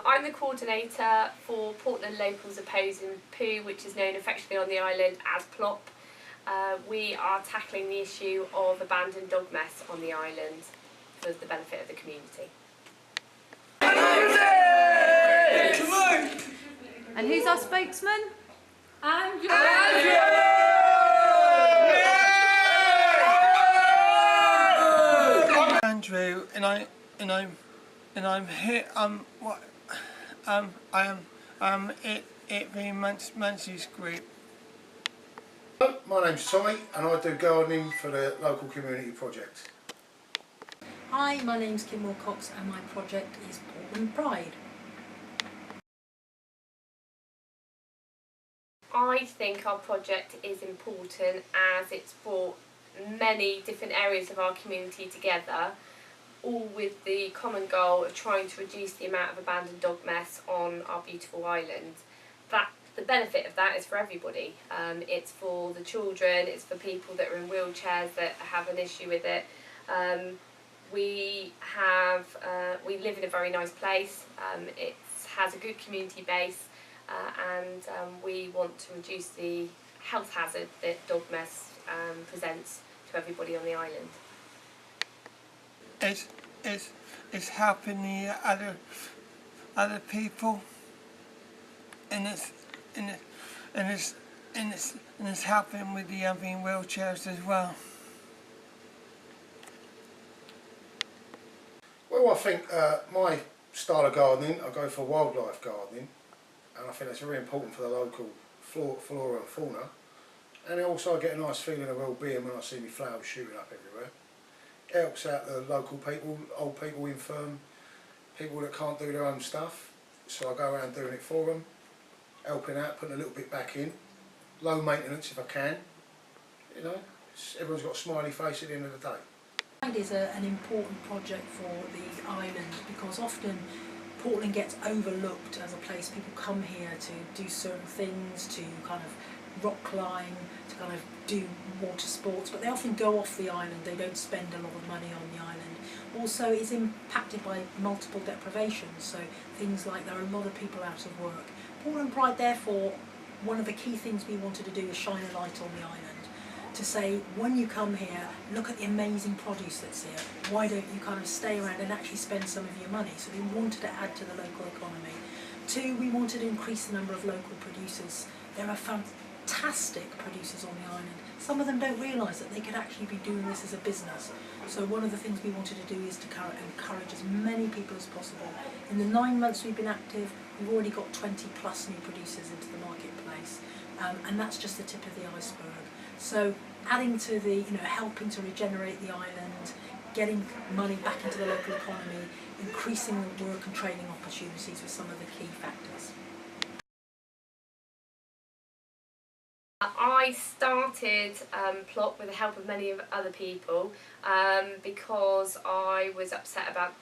I'm the coordinator for Portland Locals Opposing Poo, which is known affectionately on the island as PLOP. We are tackling the issue of abandoned dog mess on the island for the benefit of the community. And who's our spokesman? Andrew! Andrew, and I'm here. I am the Manchester group. My name's Tommy and I do gardening for the local community project. Hi, my name's Kim Wilcox and my project is Portland Pride. I think our project is important as it's brought many different areas of our community together, all with the common goal of trying to reduce the amount of abandoned dog mess on our beautiful island. The benefit of that is for everybody. It's for the children, it's for people that are in wheelchairs that have an issue with it. We live in a very nice place. It has a good community base, and we want to reduce the health hazard that dog mess presents to everybody on the island. It's helping the other people, and it's helping with the in wheelchairs as well. Well, I think my style of gardening, I go for wildlife gardening, and I think that's very important for the local flora and fauna. And also I get a nice feeling of well-being when I see my flowers shooting up everywhere. It helps out the local people, old people, infirm, people that can't do their own stuff. So I go around doing it for them, helping out, putting a little bit back in, low maintenance if I can. You know, everyone's got a smiley face at the end of the day. Pride is an important project for the island because often Portland gets overlooked as a place people come here to do certain things, to kind of rock climb, to kind of do water sports, but they often go off the island, they don't spend a lot of money on the island. Also it's impacted by multiple deprivations, so things like there are a lot of people out of work. Portland Pride, therefore, one of the key things we wanted to do is shine a light on the island, to say when you come here, look at the amazing produce that's here, why don't you kind of stay around and actually spend some of your money. So we wanted to add to the local economy. Two, we wanted to increase the number of local producers. There are fantastic producers on the island. Some of them don't realise that they could actually be doing this as a business. So one of the things we wanted to do is to encourage as many people as possible. In the 9 months we've been active, we've already got 20 plus new producers into the marketplace, and that's just the tip of the iceberg. So adding to the, helping to regenerate the island, getting money back into the local economy, increasing the work and training opportunities were some of the key factors. I started PLOP with the help of many other people because I was upset about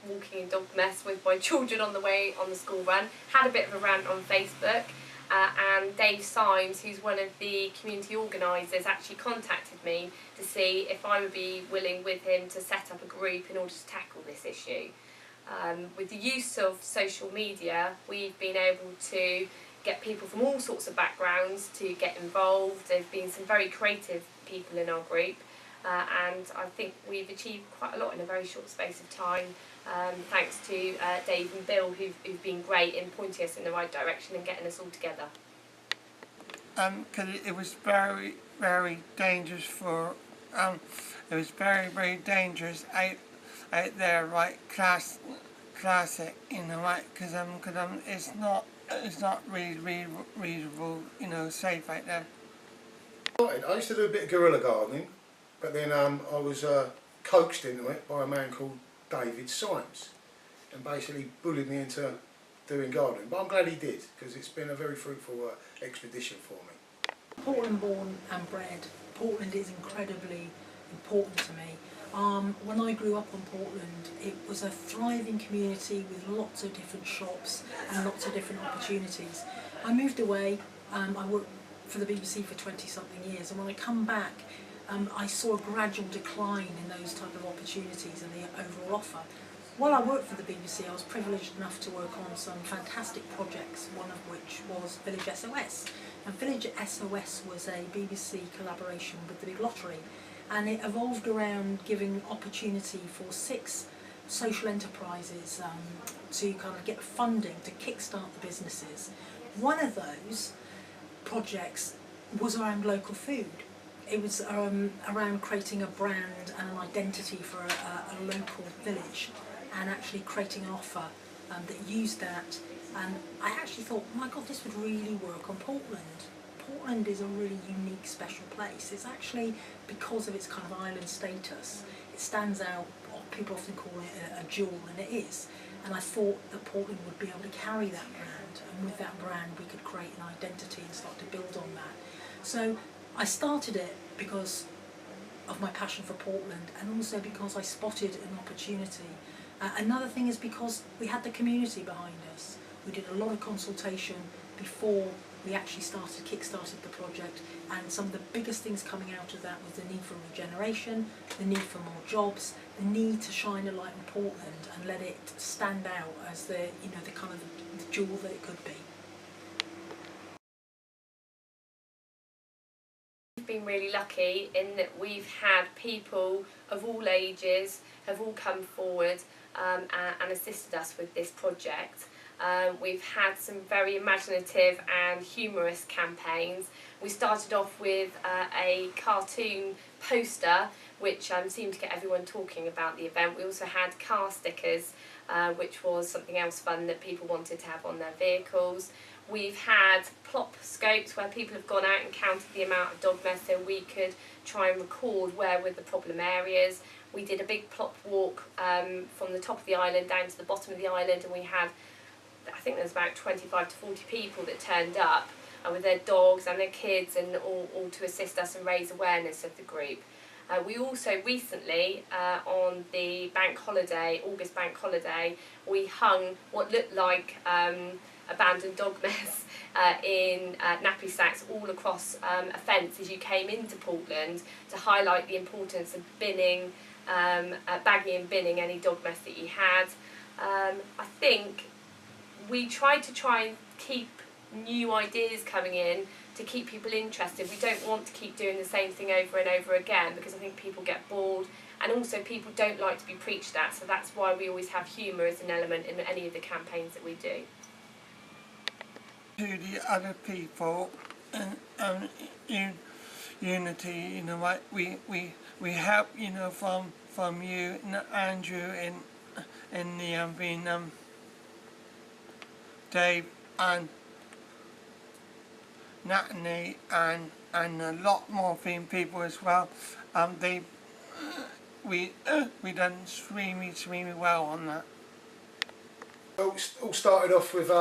walking in dog mess with my children on the way on the school run. Had a bit of a rant on Facebook, and Dave Symes, who's one of the community organisers, actually contacted me to see if I would be willing with him to set up a group in order to tackle this issue. With the use of social media, we've been able to get people from all sorts of backgrounds to get involved. There have been some very creative people in our group, and I think we've achieved quite a lot in a very short space of time, thanks to Dave and Bill, who've been great in pointing us in the right direction and getting us all together. Because it was very, very dangerous for, it was very, very dangerous out there, right, classic, right, because it's not really reasonable, safe out there. I used to do a bit of guerrilla gardening, but then I was coaxed into it by a man called David Symes, and basically bullied me into doing gardening. But I'm glad he did, because it's been a very fruitful expedition for me. Portland born and bred, Portland is incredibly important to me. When I grew up on Portland, it was a thriving community with lots of different shops and lots of different opportunities. I moved away, I worked for the BBC for 20-something years, and when I come back, I saw a gradual decline in those type of opportunities and the overall offer. while I worked for the BBC, I was privileged enough to work on some fantastic projects, one of which was Village SOS. And Village SOS was a BBC collaboration with the Big Lottery, and it evolved around giving opportunity for 6 social enterprises to kind of get funding to kickstart the businesses. One of those projects was around local food. It was around creating a brand and an identity for a local village, and actually creating an offer that used that. And I actually thought, oh my God, this would really work on Portland. Portland is a really unique, special place. It's actually, because of its kind of island status, it stands out. People often call it a jewel, and it is. And I thought that Portland would be able to carry that brand, and with that brand we could create an identity and start to build on that. So I started it because of my passion for Portland, and also because I spotted an opportunity. Another thing is because we had the community behind us. We did a lot of consultation before we actually kick-started the project, and some of the biggest things coming out of that was the need for regeneration, the need for more jobs, the need to shine a light on Portland and let it stand out as the kind of the jewel that it could be. We've been really lucky in that we've had people of all ages have all come forward and assisted us with this project. We've had some very imaginative and humorous campaigns. We started off with a cartoon poster which seemed to get everyone talking about the event. We also had car stickers, which was something else fun that people wanted to have on their vehicles. We've had plop scopes where people have gone out and counted the amount of dog mess so we could try and record where were the problem areas. We did a big plop walk from the top of the island down to the bottom of the island, and we had, I think there's about 25 to 40 people that turned up with their dogs and their kids, and all to assist us and raise awareness of the group. We also recently, on the bank holiday, August bank holiday, we hung what looked like abandoned dog mess in nappy sacks all across a fence as you came into Portland to highlight the importance of binning, bagging and binning any dog mess that you had. I think we tried and keep new ideas coming in to keep people interested. We don't want to keep doing the same thing over and over again, because I think people get bored, and also people don't like to be preached at, so that's why we always have humour as an element in any of the campaigns that we do. To the other people and unity, like we help, from you and Andrew and the Dave and Natalie and a lot more people as well. We done extremely well on that. All started off with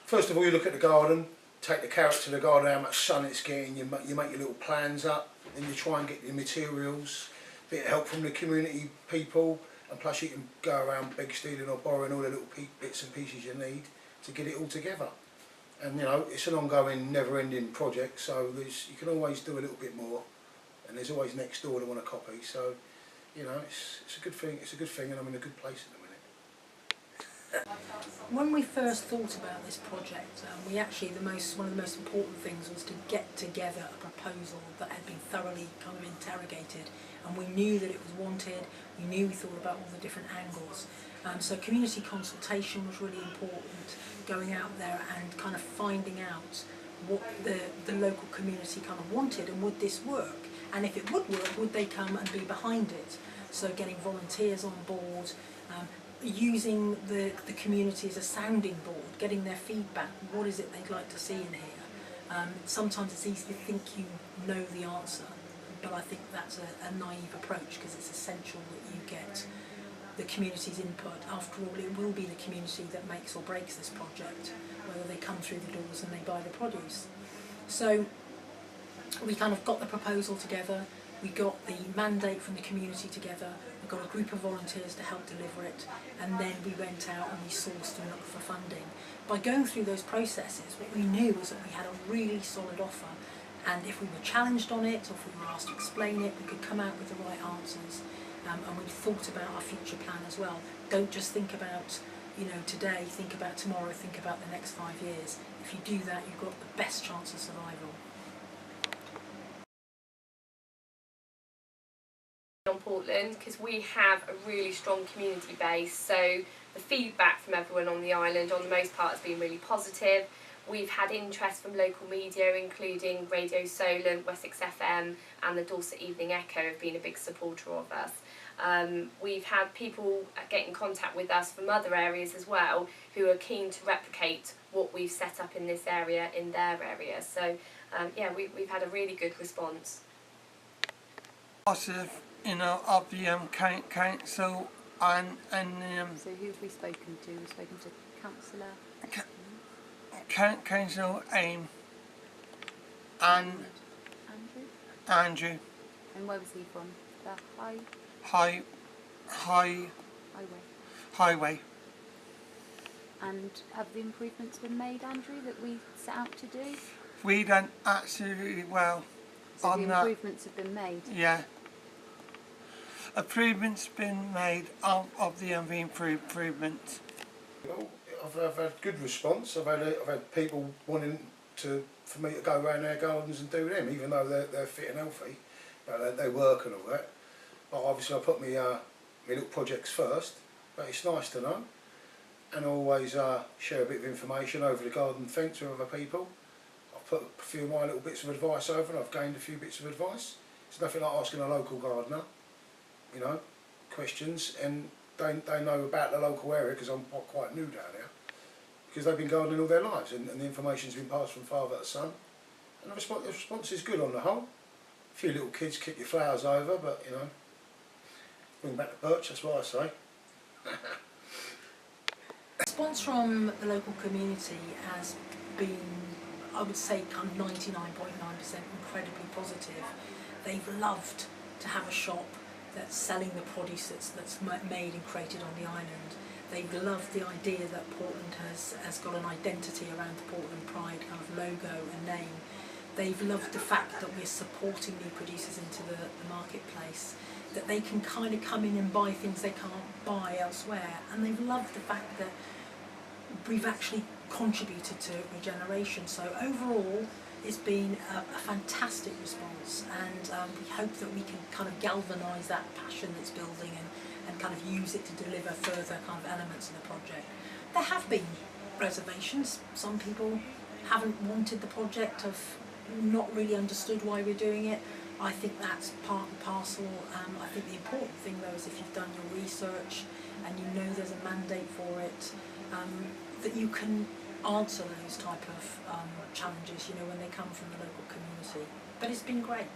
first of all, you look at the garden, take the carrot to the garden, how much sun it's getting. You make your little plans up, then you try and get your materials, bit of help from the community people, and plus you can go around beg stealing or borrowing all the little bits and pieces you need to get it all together. And it's an ongoing, never-ending project, so you can always do a little bit more, and there's always next door to want a copy. So it's a good thing. It's a good thing, and I'm in a good place at the minute. When we first thought about this project, we actually one of the most important things was to get together a proposal that had been thoroughly kind of interrogated, and we knew that it was wanted. We thought about all the different angles. So community consultation was really important, going out there and kind of finding out what the local community kind of wanted, and would this work? And if it would work, would they come and be behind it? So getting volunteers on board, using the community as a sounding board, getting their feedback. What is it they'd like to see in here? Sometimes it's easy to think you know the answer, but I think that's a naive approach, because it's essential that you get the community's input. After all, it will be the community that makes or breaks this project, whether they come through the doors and they buy the produce. So we kind of got the proposal together, we got the mandate from the community together, we got a group of volunteers to help deliver it, and then we went out and we sourced and looked for funding. By going through those processes, what we knew was that we had a really solid offer, and if we were challenged on it, or if we were asked to explain it, we could come out with the right answers. And we thought about our future plan as well. don't just think about, you know, today, think about tomorrow, think about the next 5 years. If you do that, you've got the best chance of survival. On Portland, because we have a really strong community base, so the feedback from everyone on the island on the most part has been really positive. We've had interest from local media, including Radio Solent, Wessex FM and the Dorset Evening Echo have been a big supporter of us. We've had people get in contact with us from other areas as well who are keen to replicate what we've set up in this area in their area. So yeah, we've had a really good response. Positive, you know, of the council and So who have we spoken to? We've spoken to Councillor council and Andrew. Andrew And where was he from? The highway. highway. And have the improvements been made, Andrew, that we set out to do? We done absolutely well So on the that. improvements have been made? Yeah. Improvements been made of the improvements. Well, I've had good response. I've had people wanting for me to go around their gardens and do them, even though they're fit and healthy, but they work and all that. But obviously I put my little projects first. But it's nice to know, and I always share a bit of information over the garden fence with other people. I've put a few of my little bits of advice over, and I've gained a few bits of advice. It's nothing like asking a local gardener, you know, questions, and they know about the local area because I'm quite new down here, because they've been gardening all their lives, and the information's been passed from father to son, and the response is good on the whole. A few little kids kick your flowers over, but you know, bring back the birch, that's what I say. Response from the local community has been, I would say, kind of 99.9% incredibly positive. They've loved to have a shop that's selling the produce that's made and created on the island. They've loved the idea that Portland has got an identity around the Portland Pride kind of logo and name. They've loved the fact that we're supporting new producers into the marketplace, that they can kind of come in and buy things they can't buy elsewhere, and they've loved the fact that we've actually contributed to regeneration. So overall, it's been a fantastic response, and we hope that we can kind of galvanise that passion that's building and kind of use it to deliver further kind of elements of the project. There have been reservations. Some people haven't wanted the project, have not really understood why we're doing it. I think that's part and parcel. I think the important thing though is if you've done your research and you know there's a mandate for it, that you can answer those type of challenges, you know, when they come from the local community. But it's been great.